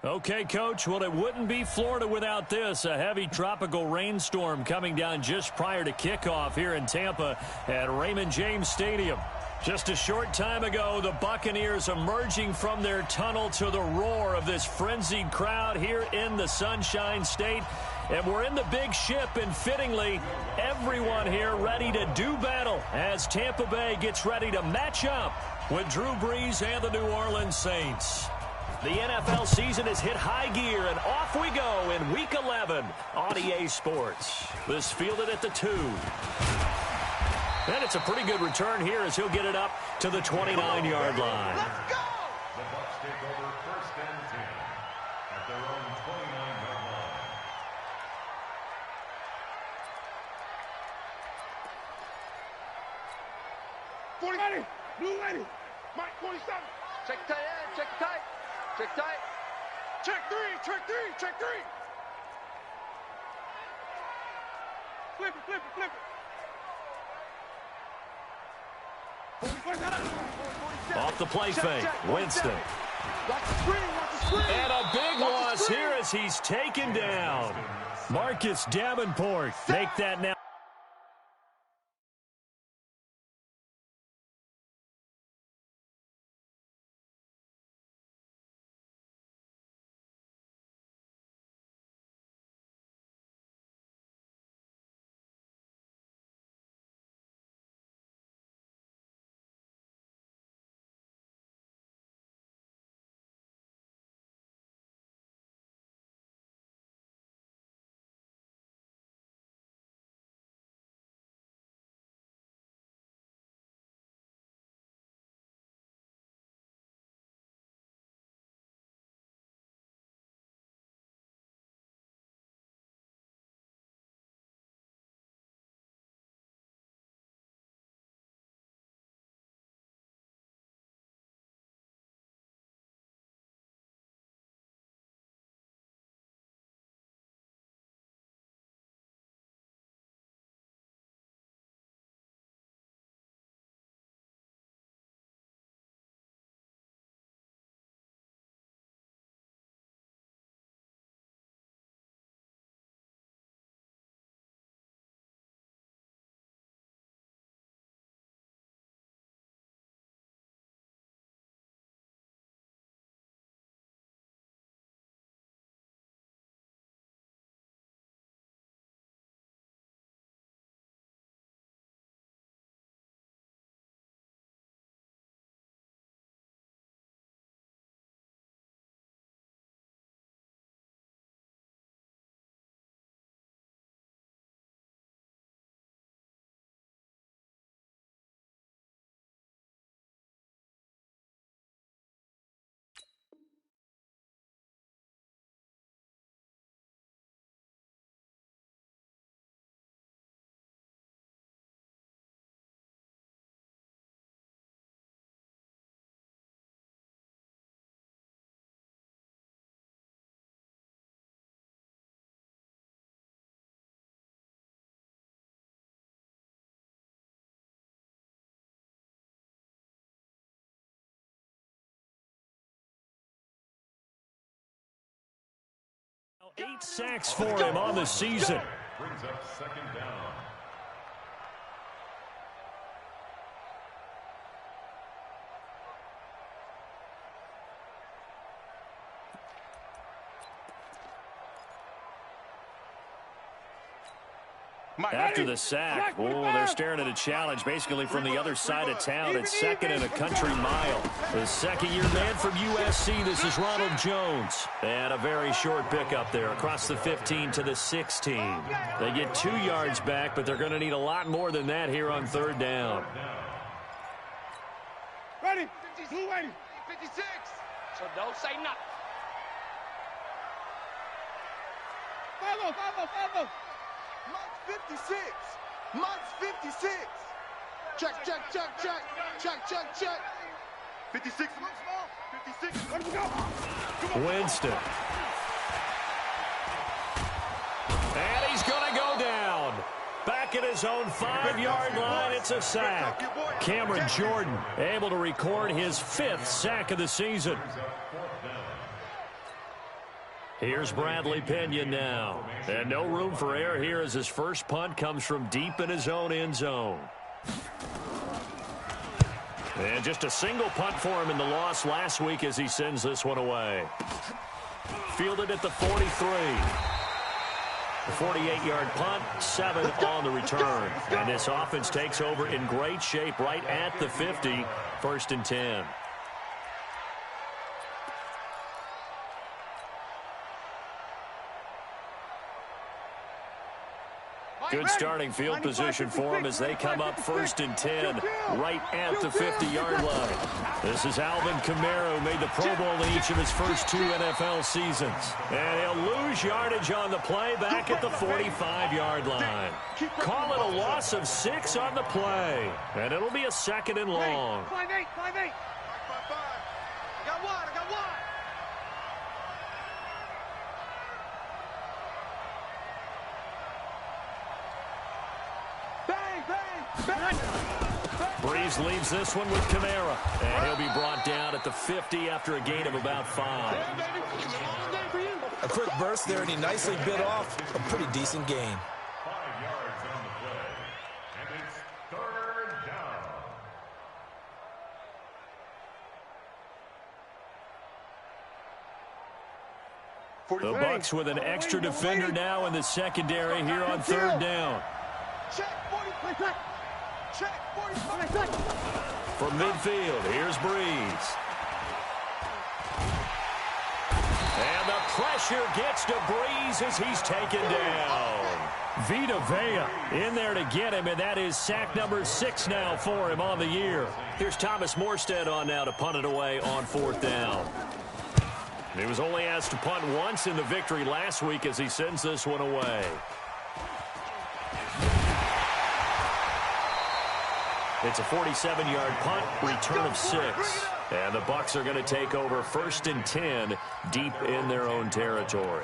Okay, Coach, well, it wouldn't be Florida without this. A heavy tropical rainstorm coming down just prior to kickoff here in Tampa at Raymond James Stadium. Just a short time ago, the Buccaneers emerging from their tunnel to the roar of this frenzied crowd here in the Sunshine State. And we're in the big ship, and fittingly, everyone here ready to do battle as Tampa Bay gets ready to match up with Drew Brees and the New Orleans Saints. The NFL season has hit high gear, and off we go in Week 11 on EA Sports. This fielded at the 2. And it's a pretty good return here as he'll get it up to the 29-yard line. Let's go! The Bucs take over 1st and 10 at their own 29-yard line. Ready, blue ready, Mike 47. Check tight end, check tight. Check tight. Check three, check three, check three. Flip it, flip it, flip it. Off the play fake, Winston. Watch the screen, watch the screen. And a big loss here as he's taken down. Marcus Davenport make that now. Eight sacks for him on the season. Brings up 2nd down. After the sack, oh, they're staring at a challenge basically from the other side of town. It's 2nd and a country mile. The second-year man from USC, this is Ronald Jones. And a very short pickup there across the 15 to the 16. They get 2 yards back, but they're going to need a lot more than that here on 3rd down. Ready, blue ready. 56. So don't say nothing. Follow. Mark's 56. Mark's 56. Check. 56, look small. 56, let him go. Winston. And he's going to go down. Back at his own 5-yard line, it's a sack. Cameron Jordan able to record his 5th sack of the season. Here's Bradley Pinion now. And no room for error here as his first punt comes from deep in his own end zone. And just a single punt for him in the loss last week as he sends this one away. Fielded at the 43. A 48-yard punt, 7 on the return. And this offense takes over in great shape right at the 50, 1st and 10. Good starting field position for him as they come up 1st and 10 right at the 50-yard line. This is Alvin Kamara, who made the Pro Bowl in each of his first 2 NFL seasons. And he'll lose yardage on the play back at the 45-yard line. Call it a loss of 6 on the play. And it'll be a 2nd and long. 5-8, 5-8. I got one. Breeze leaves this one with Kamara. And he'll be brought down at the 50 after a gain of about 5. A quick burst there, and he nicely bit off a pretty decent gain. 5 yards on the play. And it's 3rd down. The Bucs with an extra defender now in the secondary here on 3rd down. Check, 40, check, 45. From midfield, here's Breeze. And the pressure gets to Breeze as he's taken down. Vita Vea in there to get him, and that is sack number 6 now for him on the year. Here's Thomas Morstead on now to punt it away on 4th down. He was only asked to punt once in the victory last week as he sends this one away. It's a 47-yard punt, return of 6. And the Bucs are going to take over 1st and 10 deep in their own territory.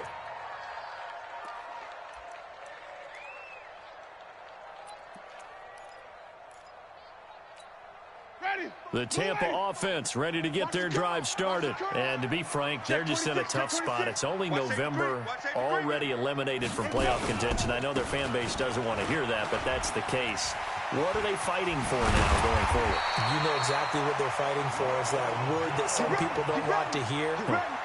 The Tampa offense ready to get their drive started. And to be frank, they're just in a tough spot. It's only November, already eliminated from playoff contention. I know their fan base doesn't want to hear that, but that's the case. What are they fighting for now going forward? You know exactly what they're fighting for. Is that word that some people don't want to hear,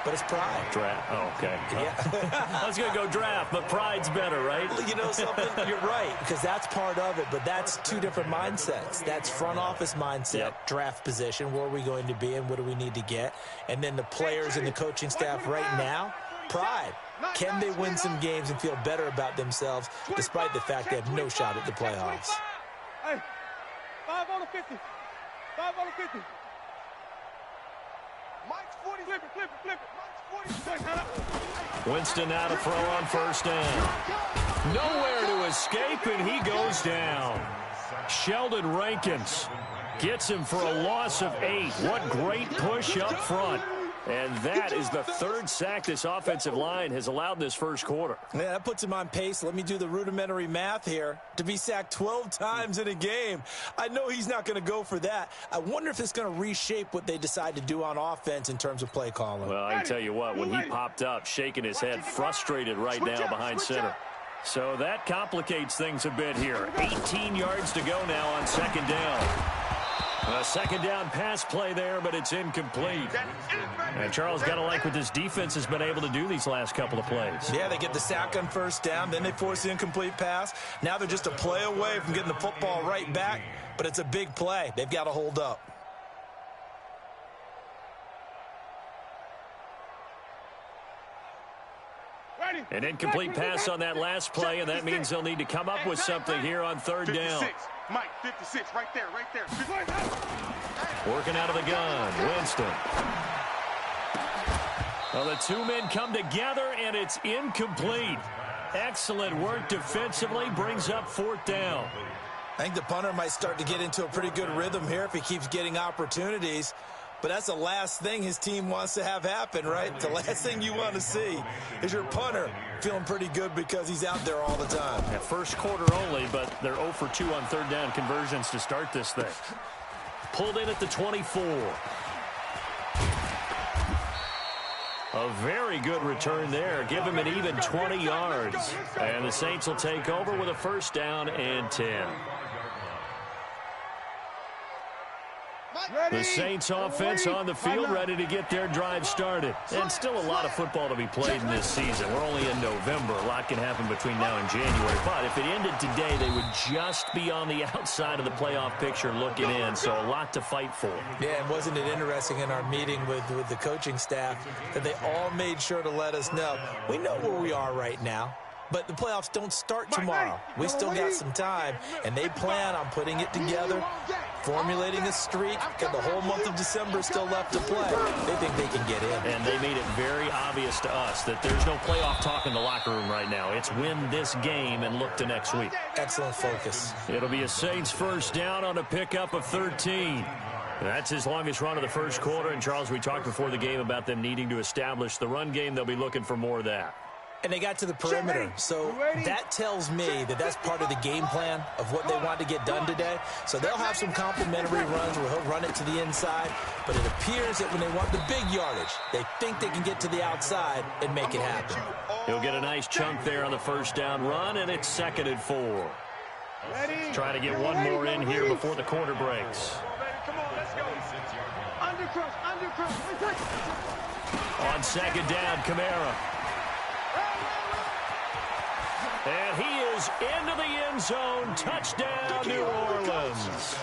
but it's pride. Draft. Oh, okay. Yeah. I was going to go draft, but pride's better, right? You know something? You're right, because that's part of it, but that's 2 different mindsets. That's front office mindset, draft position, where are we going to be and what do we need to get? And then the players and the coaching staff right now, pride. Can they win some games and feel better about themselves despite the fact they have no shot at the playoffs? Hey, 5 on the 50. 5 on the 50. Mike's 40. Flip it. Mike's 40. Winston now to throw on 1st down. Nowhere to escape, and he goes down. Sheldon Rankins gets him for a loss of 8. What great push up front. And that is the 3rd sack this offensive line has allowed in this first quarter. Yeah, that puts him on pace. Let me do the rudimentary math here. To be sacked 12 times in a game, I know he's not going to go for that. I wonder if it's going to reshape what they decide to do on offense in terms of play calling. Well, I can tell you what, when he popped up, shaking his head, frustrated right now behind center. So that complicates things a bit here. 18 yards to go now on 2nd down. A 2nd down pass play there, but it's incomplete. And Charles, got to like what this defense has been able to do these last couple of plays. Yeah, they get the sack on 1st down, then they force the incomplete pass. Now they're just a play away from getting the football right back, but it's a big play. They've got to hold up. An incomplete pass on that last play, and that means they'll need to come up with something here on 3rd down. Mike, 56, right there. Working out of the gun, Winston. Well, the 2 men come together, and it's incomplete. Excellent work defensively, brings up 4th down. I think the punter might start to get into a pretty good rhythm here if he keeps getting opportunities. But that's the last thing his team wants to have happen, right? The last thing you want to see is your punter feeling pretty good because he's out there all the time. Yeah, first quarter only, but they're 0 for 2 on 3rd down conversions to start this thing. Pulled in at the 24. A very good return there. Give him an even 20 yards. And the Saints will take over with a first down and 10. The Saints offense on the field, ready to get their drive started. And still a lot of football to be played in this season. We're only in November. A lot can happen between now and January. But if it ended today, they would just be on the outside of the playoff picture looking in. So a lot to fight for. Yeah, and wasn't it interesting in our meeting with the coaching staff that they all made sure to let us know, we know where we are right now. But the playoffs don't start tomorrow. We still got some time, and they plan on putting it together, formulating a streak. Got the whole month of December still left to play. They think they can get in. And they made it very obvious to us that there's no playoff talk in the locker room right now. It's win this game and look to next week. Excellent focus. It'll be a Saints first down on a pickup of 13. That's his longest run of the first quarter. And, Charles, we talked before the game about them needing to establish the run game. They'll be looking for more of that. And they got to the perimeter, so that tells me that that's part of the game plan of what they want to get done today. So they'll have some complimentary runs where he'll run it to the inside, but it appears that when they want the big yardage, they think they can get to the outside and make it happen. He'll get a nice chunk there on the first down run, and it's 2nd and 4. Try to get one more in here before the quarter breaks. Come on, let's go. Under crush. On 2nd down, Kamara. And he is into the end zone. Touchdown, New Orleans.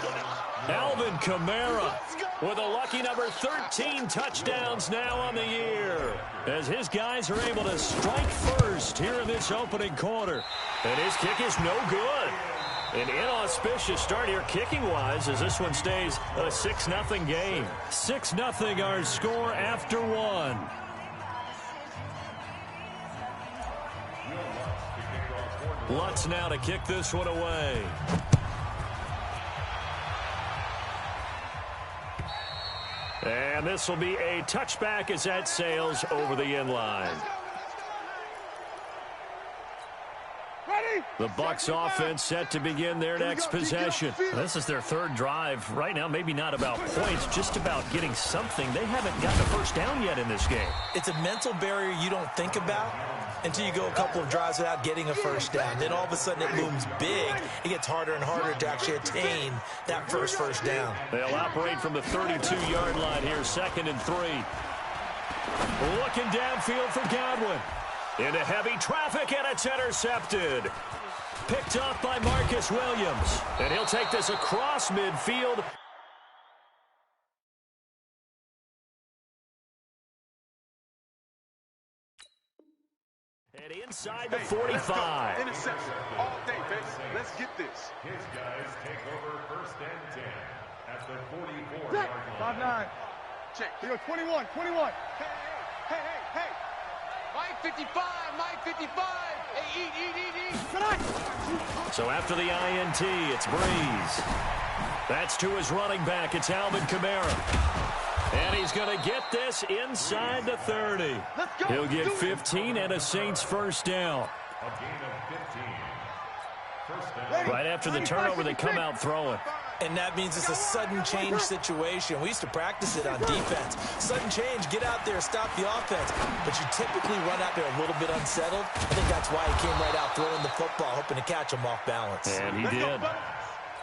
Alvin Kamara with a lucky number 13 touchdowns now on the year, as his guys are able to strike first here in this opening quarter. And his kick is no good. An inauspicious start here kicking-wise as this one stays a 6-0 game. 6-0 our score after one. Lutz now to kick this one away. And this will be a touchback as that sails over the end line. The Bucs offense set to begin their next possession. This is their third drive. Right now, maybe not about points, just about getting something. They haven't gotten a first down yet in this game. It's a mental barrier you don't think about until you go a couple of drives without getting a first down. Then all of a sudden it looms big. It gets harder and harder to actually attain that first down. They'll operate from the 32-yard line here, 2nd and 3. Looking downfield for Godwin. Into heavy traffic, and it's intercepted. Picked off by Marcus Williams. And he'll take this across midfield. And inside the 45. Interception all day, baby. Let's get this. His guys take over 1st and 10 at the 44-yard line. 5-9. Check. Here go 21. Hey. Mike 55. Hey, eat. So after the INT, it's Breeze. That's to his running back. It's Alvin Kamara. And he's going to get this inside the 30. He'll get 15 and a Saints first down. A gain of 15. First down. Right after the turnover, they come out throwing. And that means it's a sudden change situation. We used to practice it on defense. Sudden change, get out there, stop the offense. But you typically run out there a little bit unsettled. I think that's why he came right out throwing the football, hoping to catch him off balance. And he did.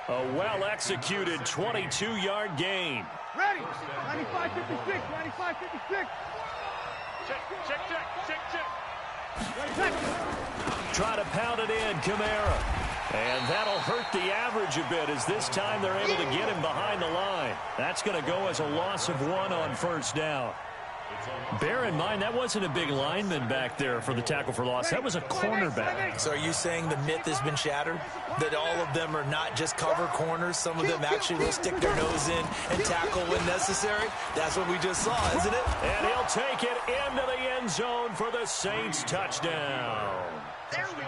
A well-executed 22-yard gain. Ready. 95-56. 95-56. Check. Try to pound it in, Kamara. And that'll hurt the average a bit as this time they're able to get him behind the line. That's going to go as a loss of 1 on first down. Bear in mind, that wasn't a big lineman back there for the tackle for loss. That was a cornerback. So are you saying the myth has been shattered? That all of them are not just cover corners? Some of them actually will stick their nose in and tackle when necessary? That's what we just saw, isn't it? And he'll take it into the end zone for the Saints touchdown.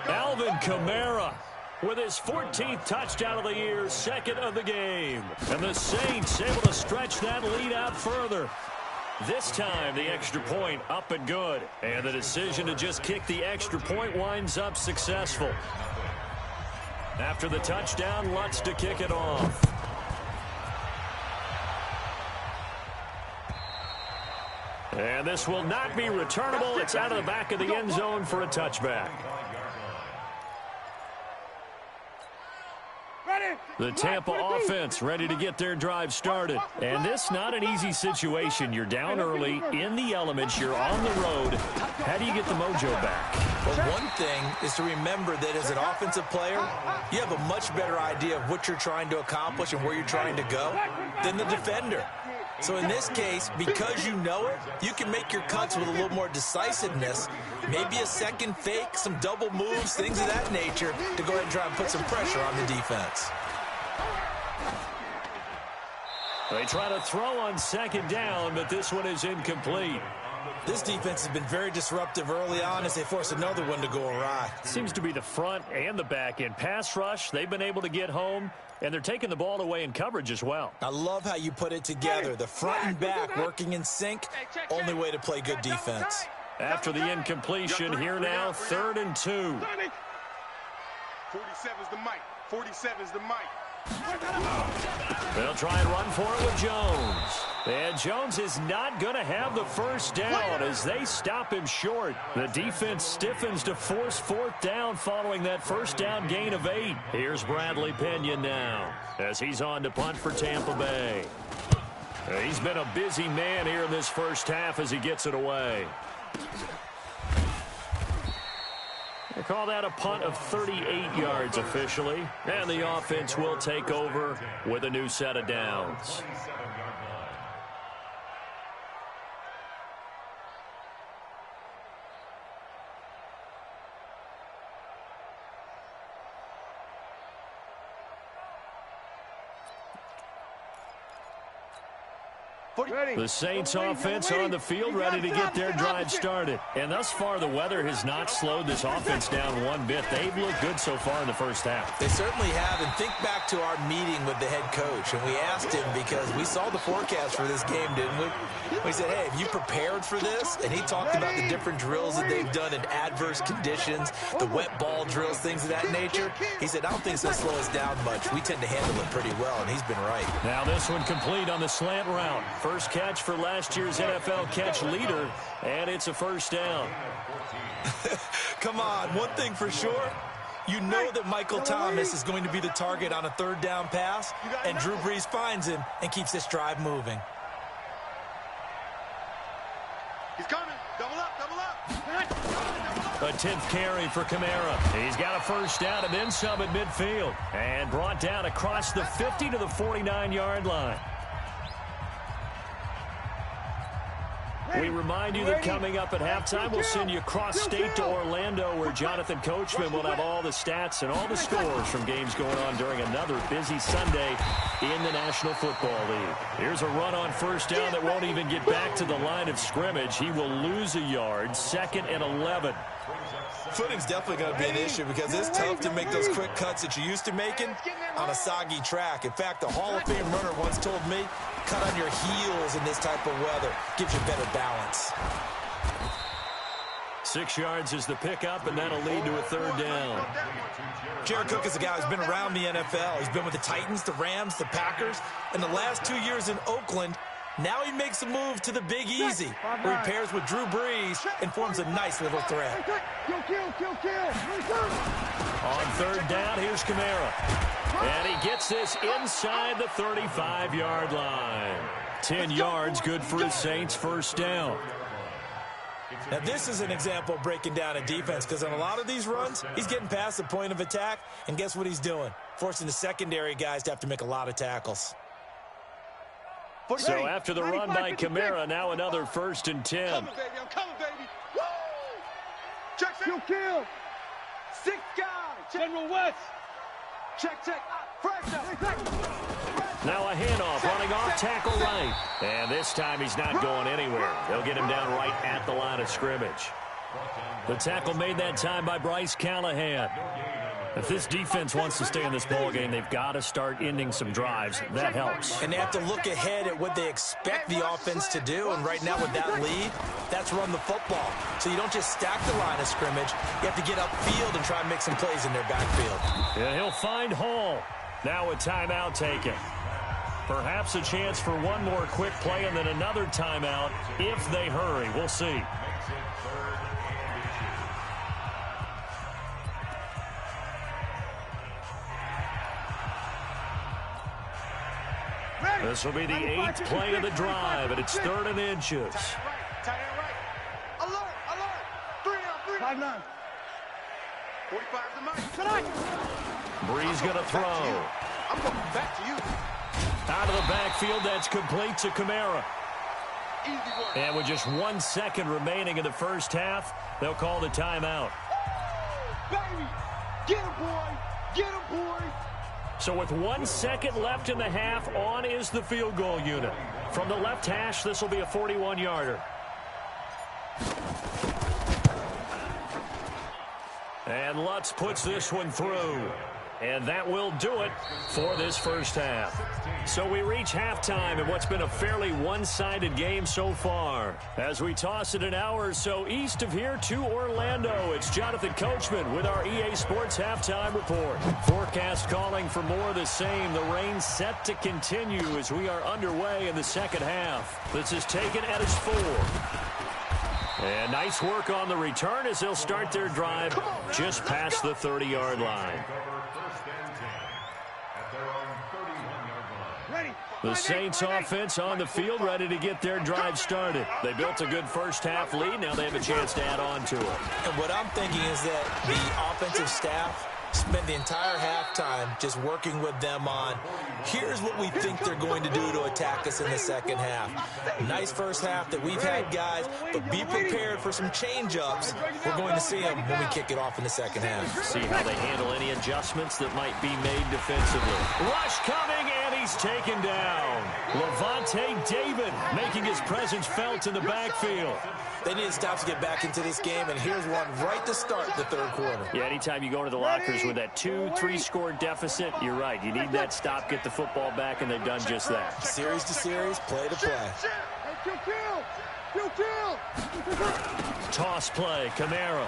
Alvin Kamara with his 14th touchdown of the year, 2nd of the game. And the Saints able to stretch that lead out further. This time, the extra point up and good. And the decision to just kick the extra point winds up successful. After the touchdown, Lutz to kick it off. And this will not be returnable. It's out of the back of the end zone for a touchback. The Tampa offense ready to get their drive started. And this not an easy situation. You're down early, in the elements, you're on the road. How do you get the mojo back? Well, one thing is to remember that as an offensive player, you have a much better idea of what you're trying to accomplish and where you're trying to go than the defender. So in this case, because you know it, you can make your cuts with a little more decisiveness, maybe a second fake, some double moves, things of that nature, to go ahead and try and put some pressure on the defense. They try to throw on second down, but this one is incomplete. This defense has been very disruptive early on as they force another one to go awry. Seems to be the front and the back end. Pass rush, they've been able to get home, and they're taking the ball away in coverage as well. I love how you put it together. The front and back working in sync, only way to play good defense. After the incompletion, here now, 3rd and 2. 47's the mic. 47's the mic. They'll try and run for it with Jones. And Jones is not going to have the first down as they stop him short. The defense stiffens to force 4th down following that first down gain of 8. Here's Bradley Pena now as he's on to punt for Tampa Bay. He's been a busy man here in this first half as he gets it away. They call that a punt of 38 yards officially. And the offense will take over with a new set of downs. The Saints offense on the field ready to get their drive started. And thus far, the weather has not slowed this offense down one bit. They've looked good so far in the first half. They certainly have. And think back to our meeting with the head coach. And we asked him because we saw the forecast for this game, didn't we? We said, hey, have you prepared for this? And he talked about the different drills that they've done in adverse conditions, the wet ball drills, things of that nature. He said, I don't think it's going to slow us down much. We tend to handle it pretty well, and he's been right. Now this one complete on the slant route. First catch for last year's NFL catch leader, and it's a first down. Come on, one thing for sure. You know that Michael Thomas is going to be the target on a 3rd down pass, and Drew Brees finds him and keeps this drive moving. He's coming. Double up, double up. A 10th carry for Kamara. He's got a first down and then some at midfield. And brought down across the 50 to the 49-yard line. We remind you that coming up at halftime, we'll send you cross-state to Orlando, where Jonathan Coachman will have all the stats and all the scores from games going on during another busy Sunday in the National Football League. Here's a run on first down that won't even get back to the line of scrimmage. He will lose a yard, 2nd and 11. Footing's definitely going to be an issue because it's tough to make those quick cuts that you're used to making on a soggy track. In fact, a Hall of Fame runner once told me, cut on your heels in this type of weather. Gives you better balance. 6 yards is the pickup, and that'll lead to a 3rd down. Jared Cook is a guy who's been around the NFL. He's been with the Titans, the Rams, the Packers, and the last 2 years in Oakland. Now he makes a move to the Big Easy, where he pairs with Drew Brees and forms a nice little threat. On 3rd down, here's Kamara. And he gets this inside the 35-yard line. 10 yards, good for his Saints' first down. Now, this is an example of breaking down a defense because on a lot of these runs, he's getting past the point of attack, and guess what he's doing? Forcing the secondary guys to have to make a lot of tackles. So after the run by Kamara, now another 1st and 10. I'm coming, baby. I'm coming, baby. Woo! Check, Kill. 6 guys. General West. Check. Now a handoff running off tackle right. And this time he's not going anywhere. They'll get him down right at the line of scrimmage. The tackle made that time by Bryce Callahan. If this defense wants to stay in this ballgame, they've got to start ending some drives. That helps. And they have to look ahead at what they expect the offense to do. And right now with that lead, that's run the football. So you don't just stack the line of scrimmage. You have to get upfield and try and make some plays in their backfield. Yeah, he'll find Hall. Now a timeout taken. Perhaps a chance for one more quick play and then another timeout if they hurry. We'll see. This will be the 8th play of the drive, and it's 3rd and inches. Tight end right. Alert, alert. 3 down. 45 the mic. Breeze going to throw. I'm going back to you. Out of the backfield, that's complete to Kamara. Easy work. And with just 1 second remaining in the first half, they'll call the timeout. Baby, get him, boy. Get him, boy. So with 1 second left in the half, on is the field goal unit. From the left hash, this will be a 41-yarder. And Lutz puts this one through. And that will do it for this first half. So we reach halftime in what's been a fairly one-sided game so far. As we toss it an hour or so east of here to Orlando, it's Jonathan Coachman with our EA Sports Halftime Report. Forecast calling for more of the same. The rain set to continue as we are underway in the second half. This is taken at its 4. And nice work on the return as they'll start their drive just past the 30-yard line. The Saints offense on the field ready to get their drive started. They built a good first half lead. Now they have a chance to add on to it. And what I'm thinking is that the offensive staff spend the entire halftime just working with them on here's what we think they're going to do to attack us in the second half. Nice first half that we've had, guys, but be prepared for some change-ups. We're going to see them when we kick it off in the second half. See how they handle any adjustments that might be made defensively. Rush coming, and he's taken down. Levante David making his presence felt in the backfield. They need to stop to get back into this game, and here's one right to start the third quarter. Yeah, anytime you go into the lockers with that 2-3 score deficit, you're right. You need that stop, get the football back, and they've done just that. Series to series, play to play. Toss play, Kamara.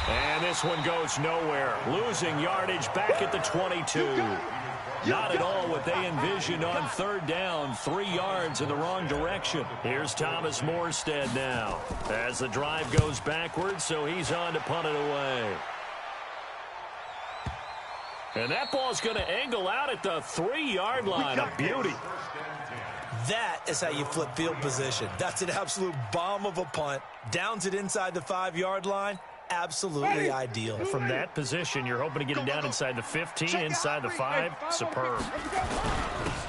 And this one goes nowhere. Losing yardage back at the 22. Not at all what they envisioned on third down. 3 yards in the wrong direction. Here's Thomas Morstead now as the drive goes backwards, so he's on to punt it away. And that ball's going to angle out at the 3-yard line. A beauty. That is how you flip field position. That's an absolute bomb of a punt. Downs it inside the 5-yard line. Absolutely ideal. From that position, you're hoping to get it down inside the 15, inside the 5. Superb.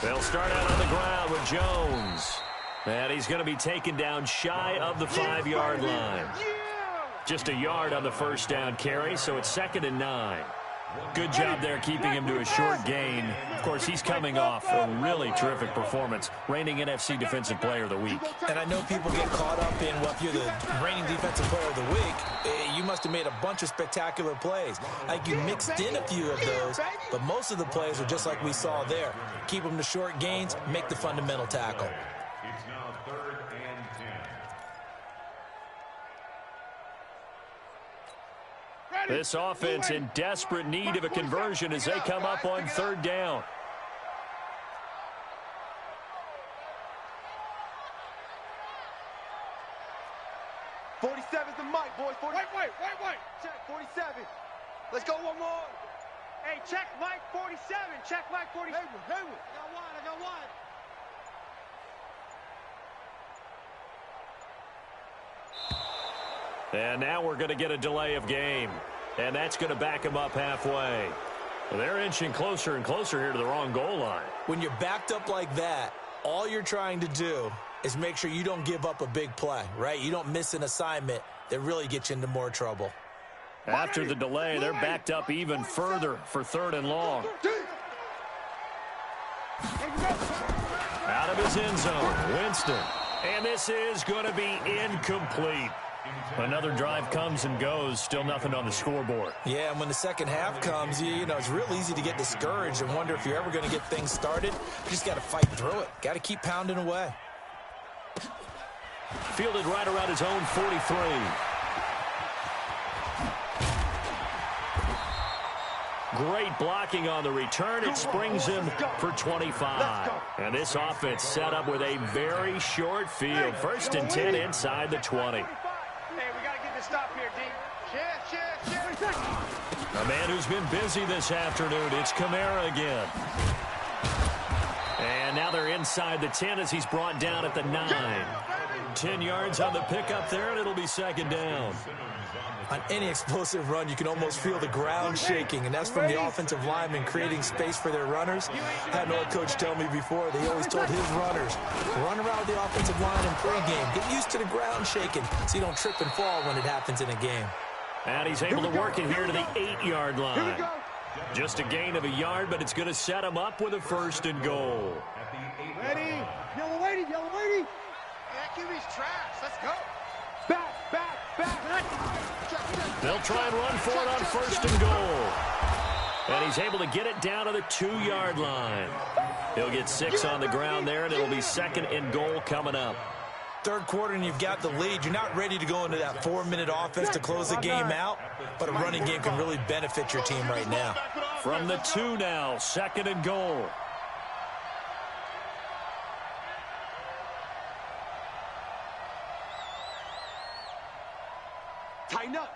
They'll start out on the ground with Jones. And he's going to be taken down shy of the 5-yard line. Just a yard on the first down carry, so it's 2nd and 9. Good job there keeping him to a short gain. Of course, he's coming off a really terrific performance, reigning NFC Defensive Player of the Week. And I know people get caught up in, well, if you're the reigning Defensive Player of the Week, you must have made a bunch of spectacular plays. I think you mixed in a few of those, but most of the plays are just like we saw there. Keep them to short gains, make the fundamental tackle. It's now 3rd and 10. This offense in desperate need of a conversion as they come up on third down. '47's the mic, boys. Wait. Check 47. Let's go one more. Hey, check Mike 47. Check Mike 47. Haywood. I got one. And now we're going to get a delay of game. And that's going to back them up halfway. Well, they're inching closer and closer here to the wrong goal line. When you're backed up like that, all you're trying to do is make sure you don't give up a big play, right? You don't miss an assignment that really gets you into more trouble. After the delay, they're backed up even further for 3rd and long. Out of his end zone, Winston. And this is going to be incomplete. Another drive comes and goes, still nothing on the scoreboard. Yeah, and when the second half comes, you know, it's real easy to get discouraged and wonder if you're ever going to get things started. You just got to fight through it. Got to keep pounding away. Fielded right around his own 43. Great blocking on the return. It springs him for 25. And this offense set up with a very short field. 1st and 10 inside the 20. Hey, we got to get this stop here, D. A man who's been busy this afternoon. It's Kamara again. And now they're inside the 10 as he's brought down at the 9. 10 yards on the pickup there, and it'll be 2nd down. On any explosive run, you can almost feel the ground shaking, and that's from the offensive linemen creating space for their runners. I had an old coach tell me before, they always told his runners, run around with the offensive line in pregame. Get used to the ground shaking so you don't trip and fall when it happens in a game. And he's able to work it here to the 8-yard line. Just a gain of a yard, but it's going to set him up with a 1st and goal. Ready? Yellow lady, yellow lady. Yeah, QB's trash. Let's go. Back. They'll try and run for it on 1st and goal. And he's able to get it down to the 2-yard line. He'll get 6 on the ground there, and it'll be 2nd and goal coming up. 3rd quarter and you've got the lead. You're not ready to go into that 4-minute offense to close the game out, but a running game can really benefit your team right now. From the 2 now, 2nd and goal.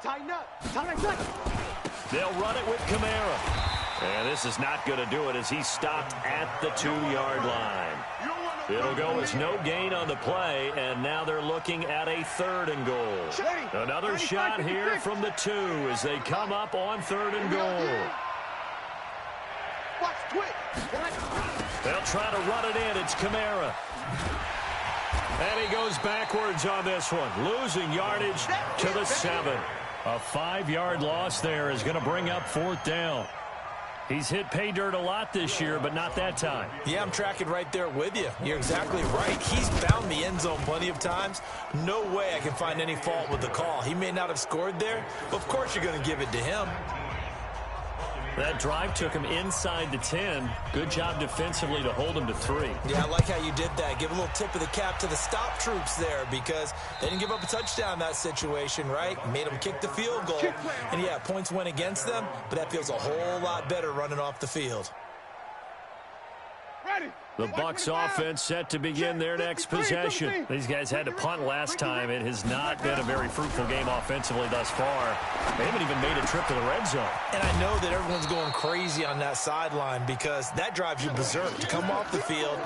Tighten up. They'll run it with Kamara. And this is not going to do it as he's stopped at the 2-yard line. It'll go as no gain on the play, and now they're looking at a 3rd and goal. Another shot here from the 2 as they come up on 3rd and goal. They'll try to run it in. It's Kamara. And he goes backwards on this one, losing yardage to the 7. A 5-yard loss there is going to bring up 4th down. He's hit pay dirt a lot this year, but not that time. Yeah, I'm tracking right there with you. You're exactly right. He's found the end zone plenty of times. No way I can find any fault with the call. He may not have scored there, but of course you're going to give it to him. That drive took him inside the 10. Good job defensively to hold him to 3. Yeah, I like how you did that. Give a little tip of the cap to the stop troops there because they didn't give up a touchdown in that situation, right? Made them kick the field goal. And, yeah, points went against them, but that feels a whole lot better running off the field. The Bucs offense set to begin their next possession. These guys had to punt last time. It has not been a very fruitful game offensively thus far. They haven't even made a trip to the red zone. And I know that everyone's going crazy on that sideline because that drives you berserk to come off the field,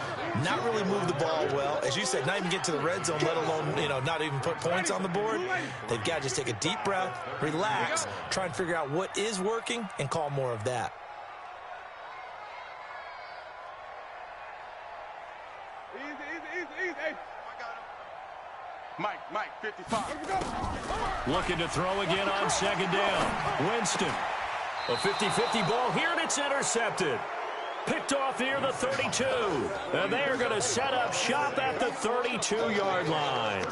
not really move the ball well. As you said, not even get to the red zone, let alone, not even put points on the board. They've got to just take a deep breath, relax, try and figure out what is working, and call more of that. Mike, 55. Looking to throw again on 2nd down. Winston. A 50-50 ball here, and it's intercepted. Picked off near the 32. And they're going to set up shop at the 32-yard line.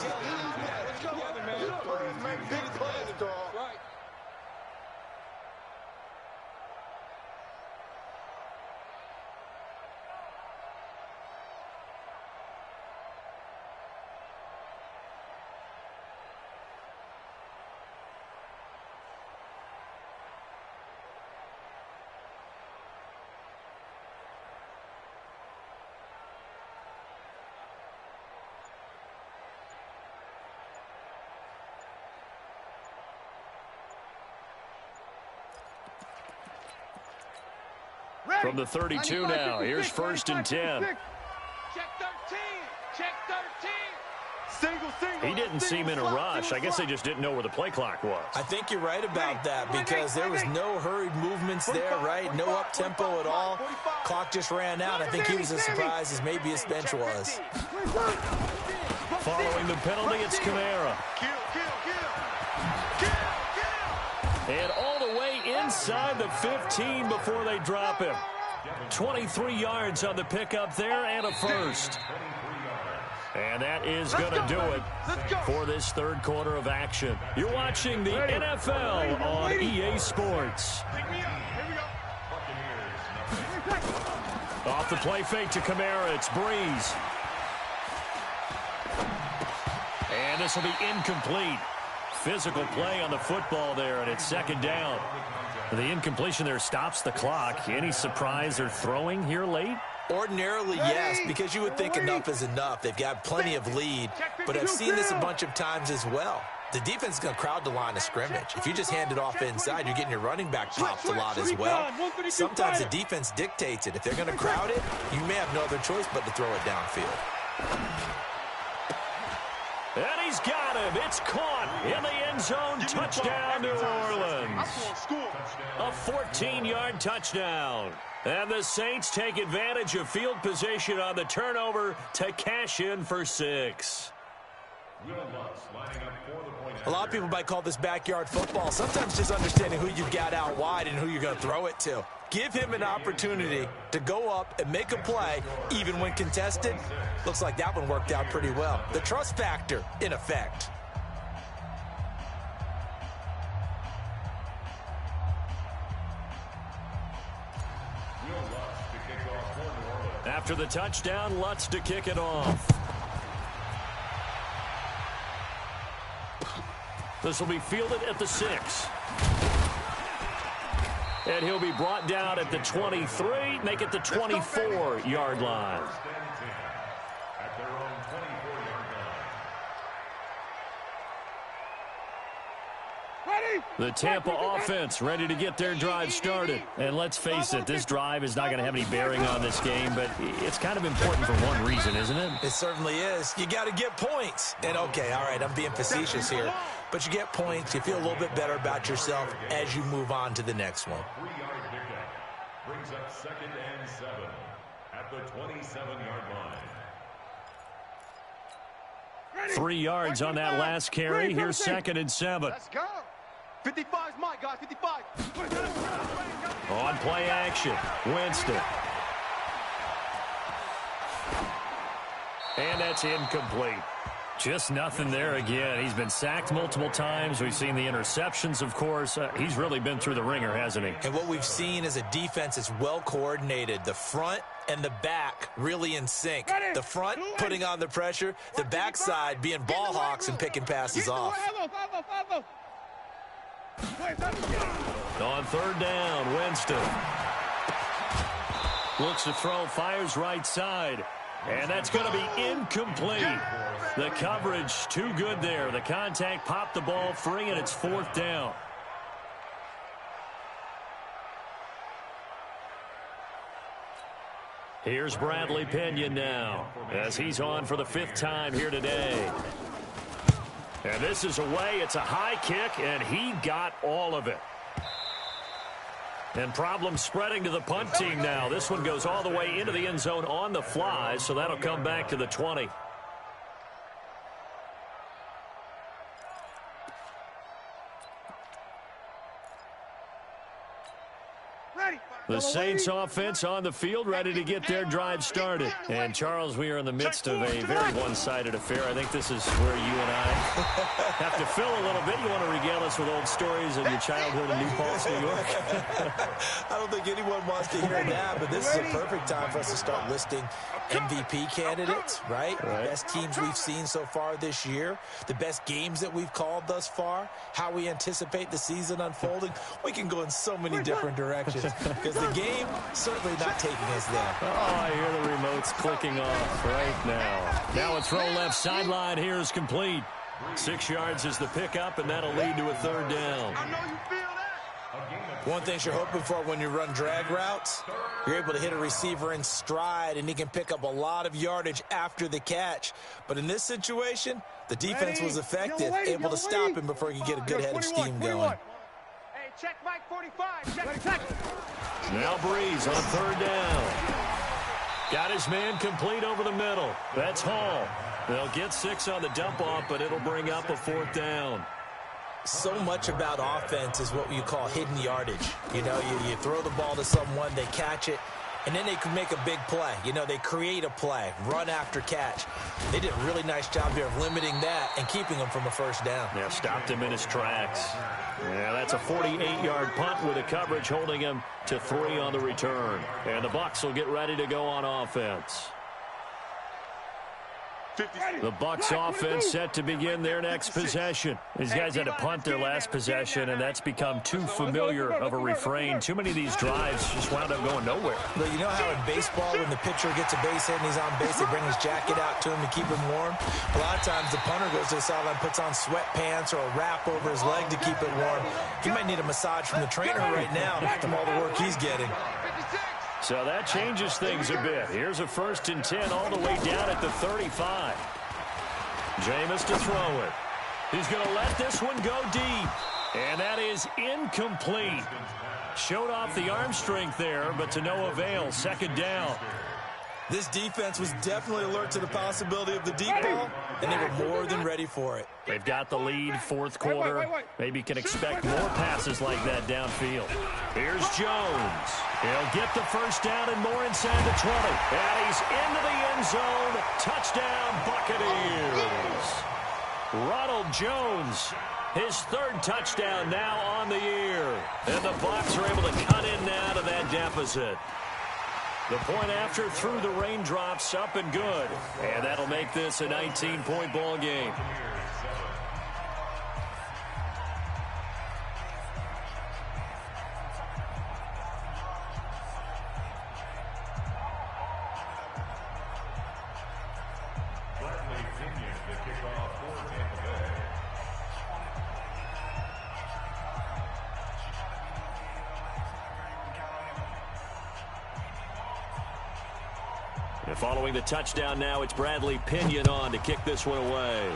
From the 32 now, here's 1st and 10. Check 13. Check 13. Single. He didn't seem in a rush. I guess they just didn't know where the play clock was. I think you're right about that because there was no hurried movements there, right? No up-tempo at all. Clock just ran out. I think he was as surprised as maybe his bench was. Following the penalty, it's Kamara. And all the way inside the 15 before they drop him. 23 yards on the pickup there and a 1st. And that is going to do it for this 3rd quarter of action. You're watching the NFL on EA Sports. Off the play fake to Kamara, it's Breeze. And this will be incomplete. Physical play on the football there, and it's 2nd down. The incompletion there stops the clock. Any surprise they're throwing here late? Ordinarily, yes, because you would think enough is enough. They've got plenty of lead, but I've seen this a bunch of times as well. The defense is going to crowd the line of scrimmage. If you just hand it off inside, you're getting your running back popped a lot as well. Sometimes the defense dictates it. If they're going to crowd it, you may have no other choice but to throw it downfield. And he's got him. It's caught in the end zone. Touchdown, New Orleans. A 14-yard touchdown. And the Saints take advantage of field position on the turnover to cash in for 6. A lot of people might call this backyard football. Sometimes just understanding who you've got out wide and who you're going to throw it to. Give him an opportunity to go up and make a play, even when contested. Looks like that one worked out pretty well. The trust factor, in effect. After the touchdown, Lutz to kick it off. This will be fielded at the 6. And he'll be brought down at the 23, make it the 24-yard line. The Tampa offense ready to get their drive started. And let's face it, this drive is not going to have any bearing on this game, but it's kind of important for one reason, isn't it? It certainly is. You got to get points. And, okay, all right, I'm being facetious here. But you get points. You feel a little bit better about yourself as you move on to the next one. 3-yard pickup brings up 2nd and 7 at the 27-yard line. 3 yards on that last carry. Here's 2nd and 7. Let's go. 55 is mine, guys. 55. On play action, Winston. And that's incomplete. Just nothing there again. He's been sacked multiple times. We've seen the interceptions, of course. He's really been through the ringer, hasn't he? And what we've seen is a defense that's well coordinated. The front and the back really in sync. The front putting on the pressure. The backside being ball hawks and picking passes off. On 3rd down, Winston. Looks to throw, fires right side. And that's going to be incomplete. The coverage too good there. The contact popped the ball free, and it's 4th down. Here's Bradley Pinion now as he's on for the 5th time here today. And this is away. It's a high kick, and he got all of it. And problems spreading to the punt team now. This one goes all the way into the end zone on the fly, so that'll come back to the 20. The Saints offense on the field, ready to get their drive started. And, Charles, we are in the midst of a very one-sided affair. I think this is where you and I have to fill a little bit. You want to regale us with old stories of your childhood in New Paltz, New York? I don't think anyone wants to hear that, but this is a perfect time for us to start listing MVP candidates, right? The best teams we've seen so far this year, the best games that we've called thus far, how we anticipate the season unfolding. We can go in so many different directions because the game certainly not taking us there. Oh, I hear the remotes clicking off right now. Now a throw left sideline here is complete. 6 yards is the pickup, and that'll lead to a 3rd down. I know you feel that. One thing you're hoping for when you run drag routes, you're able to hit a receiver in stride, and he can pick up a lot of yardage after the catch. But in this situation, the defense was effective, able to stop him before he could get a good head of steam going. Hey, check Mike 45. Check. Now Breeze on 3rd down. Got his man complete over the middle. That's Hall. They'll get 6 on the dump-off, but it'll bring up a 4th down. So much about offense is what you call hidden yardage. You know, you throw the ball to someone, they catch it, and then they can make a big play. You know, they create a play, run after catch. They did a really nice job here of limiting that and keeping him from a 1st down. Yeah, stopped him in his tracks. Yeah, that's a 48-yard punt with the coverage holding him to 3 on the return. And the Bucs will get ready to go on offense. The Bucs offense set to begin their next possession. These guys had to punt their last possession, and that's become too familiar of a refrain. Too many of these drives just wound up going nowhere. But you know how in baseball, when the pitcher gets a base hit and he's on base, they bring his jacket out to him to keep him warm? A lot of times the punter goes to the sideline, puts on sweatpants or a wrap over his leg to keep it warm. He might need a massage from the trainer right now from all the work he's getting. So that changes things a bit. Here's a 1st and 10 all the way down at the 35. Jameis to throw it. He's going to let this one go deep. And that is incomplete. Showed off the arm strength there, but to no avail. 2nd down. This defense was definitely alert to the possibility of the deep ball, and they were more than ready for it. They've got the lead, 4th quarter. Maybe can expect more passes like that downfield. Here's Jones. He'll get the 1st down and more inside the 20. And he's into the end zone. Touchdown, Buccaneers. Ronald Jones, his 3rd touchdown now on the year. And the Bucs are able to cut in now to that deficit. The point after through the raindrops, up and good. And that'll make this a 19-point ball game. Following the touchdown now, it's Bradley Pinion on to kick this one away.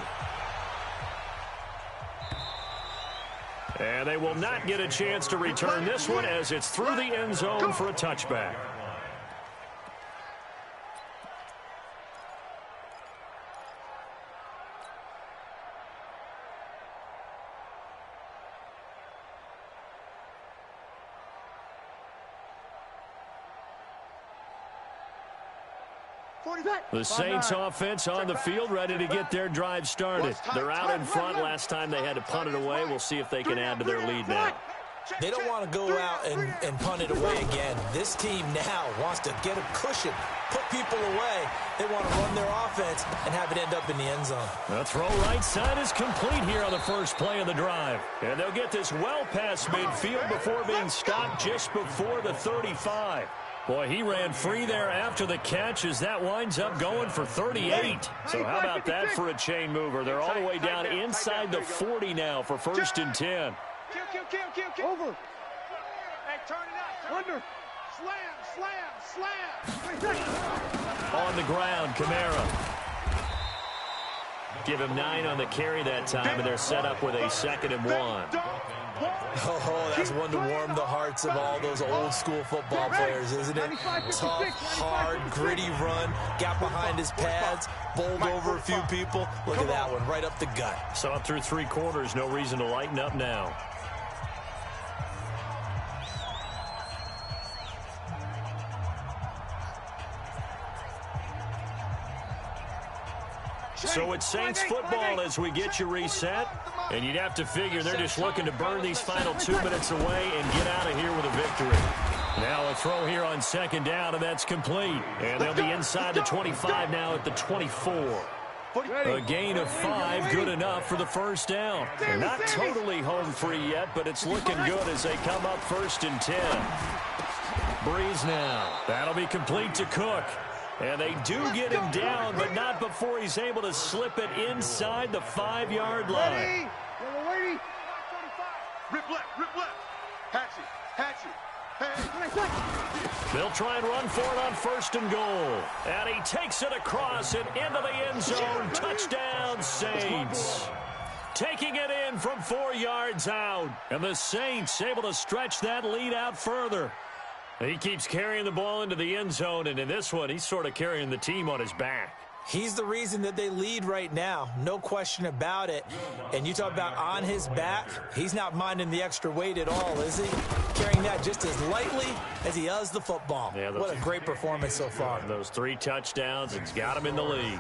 And they will not get a chance to return this one as it's through the end zone for a touchback. The Saints offense on the field, ready to get their drive started. They're out in front. Last time they had to punt it away. We'll see if they can add to their lead now. They don't want to go out and punt it away again. This team now wants to get a cushion, put people away. They want to run their offense and have it end up in the end zone. The throw right side is complete here on the first play of the drive. And they'll get this well past midfield before being stopped just before the 35. Boy, he ran free there after the catch as that winds up going for 38. So how about that for a chain mover? They're all the way down inside the 40 now for 1st and 10. Kill. Over. Hey, turn it up. Under. Slam. On the ground, Kamara. Give him 9 on the carry that time, and they're set up with a 2nd and 1. Oh, that's one to warm the hearts of all those old school football players, isn't it? Tough, hard, gritty run, got behind his pads, bowled over a few people. Look at that one, right up the gut. Saw it through 3 quarters, no reason to lighten up now. So it's Saints football as we get you reset. And you'd have to figure they're just looking to burn these final 2 minutes away and get out of here with a victory. Now a throw here on 2nd down, and that's complete. And they'll be inside the 25 now at the 24. A gain of 5, good enough for the 1st down. They're not totally home free yet, but it's looking good as they come up 1st and 10. Breeze now. That'll be complete to Cook. And they do get him down, but not before he's able to slip it inside the 5-yard line. Rip left. Hatchet. They'll try and run for it on 1st and goal. And he takes it across and into the end zone. Touchdown, Saints. Taking it in from 4 yards out. And the Saints able to stretch that lead out further. He keeps carrying the ball into the end zone, and in this one, he's sort of carrying the team on his back. He's the reason that they lead right now, no question about it. And you talk about on his back, he's not minding the extra weight at all, is he? Carrying that just as lightly as he does the football. Yeah, what a great performance so far. Those 3 touchdowns, it's got him in the lead.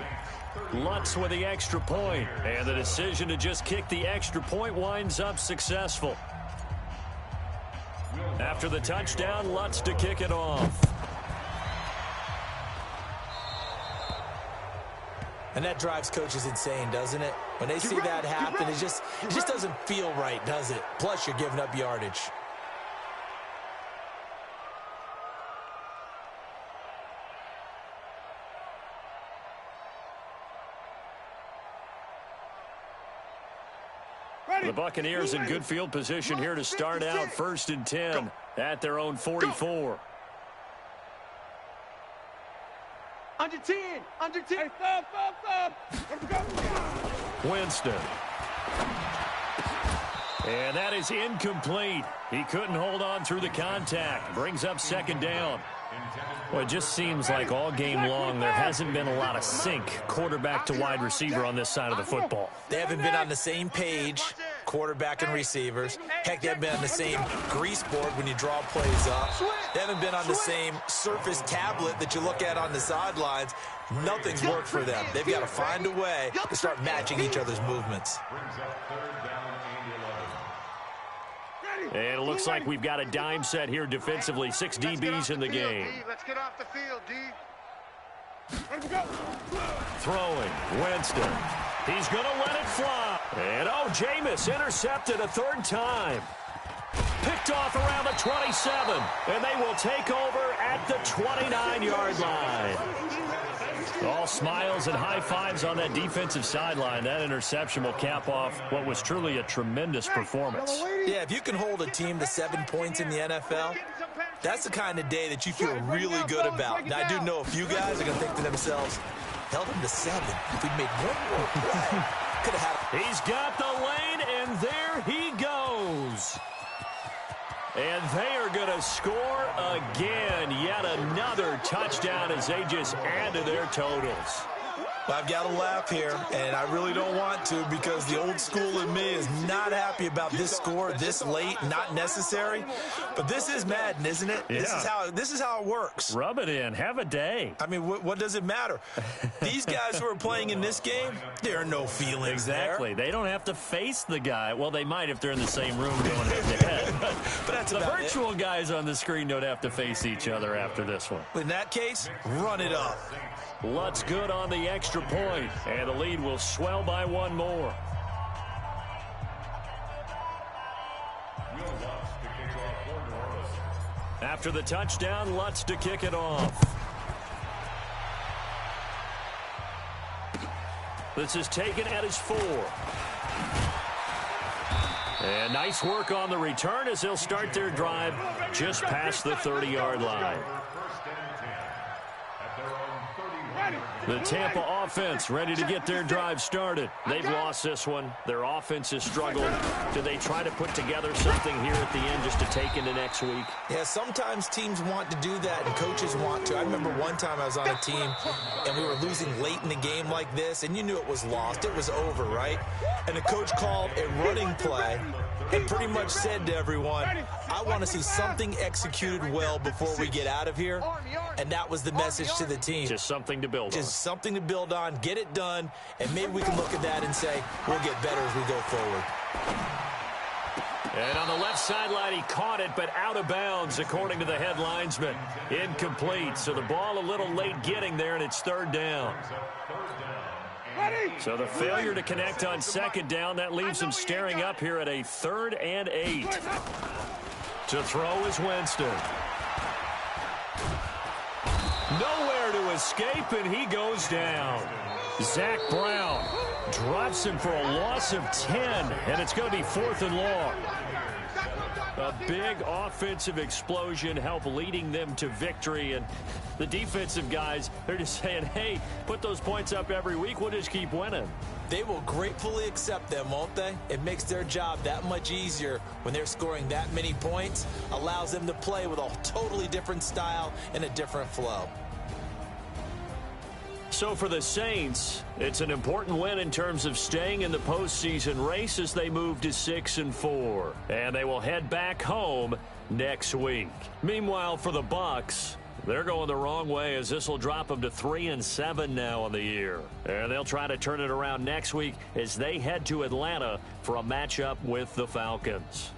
Lutz with the extra point, and the decision to just kick the extra point winds up successful. After the touchdown, Lutz to kick it off. And that drives coaches insane, doesn't it? When they see that happen, it just doesn't feel right, does it? Plus, you're giving up yardage. The Buccaneers in good field position here to start out 1st and 10 at their own 44. Under 10, under 10. Hey, Winston. And that is incomplete. He couldn't hold on through the contact. Brings up 2nd down. Well, it just seems like all game long there hasn't been a lot of sync quarterback to wide receiver on this side of the football. They haven't been on the same page, quarterback and receivers. Heck, they haven't been on the same grease board when you draw plays up. They haven't been on the same Surface tablet that you look at on the sidelines. Nothing's worked for them. They've got to find a way to start matching each other's movements. And it looks like we've got a dime set here defensively. 6 DBs in the game. Let's get off the field, D. Throwing, Winston. He's going to let it fly. And, Jameis intercepted a 3rd time. Picked off around the 27. And they will take over at the 29-yard line. All smiles and high fives on that defensive sideline. That interception will cap off what was truly a tremendous performance. Yeah, if you can hold a team to 7 points in the NFL, that's the kind of day that you feel really good about. Now, I do know a few guys are going to think to themselves, held him to 7. If we made one more play, could have had. He's got the lane, and there he goes. And they are going to score again. Yet another touchdown as they just add to their totals. I've got to laugh here, and I really don't want to because the old school in me is not happy about this score this late, not necessary. But this is Madden, isn't it? Yeah. This is how it works. Rub it in. Have a day. I mean, what does it matter? These guys who are playing in this game, there are no feelings exactly. there. They don't have to face the guy. Well, they might if they're in the same room going head-to-head. But that's the about virtual guys on the screen don't have to face each other after this one. In that case, run it up. Lutz good on the extra point, and the lead will swell by 1 more. After the touchdown, Lutz to kick it off. This is taken at his 4. And nice work on the return as they'll start their drive just past the 30-yard line. The Tampa offense ready to get their drive started. They've lost this one. Their offense has struggled. Do they try to put together something here at the end just to take into next week? Yeah, sometimes teams want to do that and coaches want to. I remember one time I was on a team and we were losing late in the game like this, and you knew it was lost. It was over, right? And the coach called a running play and pretty much said to everyone, I want to see something executed well before we get out of here. And that was the message to the team. Just something to build on. Just something to build on, get it done, and maybe we can look at that and say, we'll get better as we go forward. And on the left sideline, he caught it, but out of bounds, according to the head linesman. Incomplete, so the ball a little late getting there, and it's 3rd down. So the failure to connect on 2nd down, that leaves him staring up here at a 3rd and 8. To throw is Winston. Nowhere to escape, and he goes down. Zach Brown drops him for a loss of 10, and it's going to be 4th and long. A big offensive explosion helped leading them to victory, and the defensive guys, they're just saying, hey, put those points up every week, we'll just keep winning. They will gratefully accept them, won't they? It makes their job that much easier when they're scoring that many points, allows them to play with a totally different style and a different flow. So for the Saints, it's an important win in terms of staying in the postseason race as they move to 6-4. And they will head back home next week. Meanwhile, for the Bucs, they're going the wrong way as this will drop them to 3-7 now on the year. And they'll try to turn it around next week as they head to Atlanta for a matchup with the Falcons.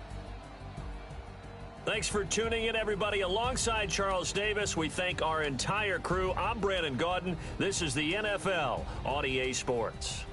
Thanks for tuning in, everybody. Alongside Charles Davis, we thank our entire crew. I'm Brandon Gaudin. This is the NFL on EA Sports.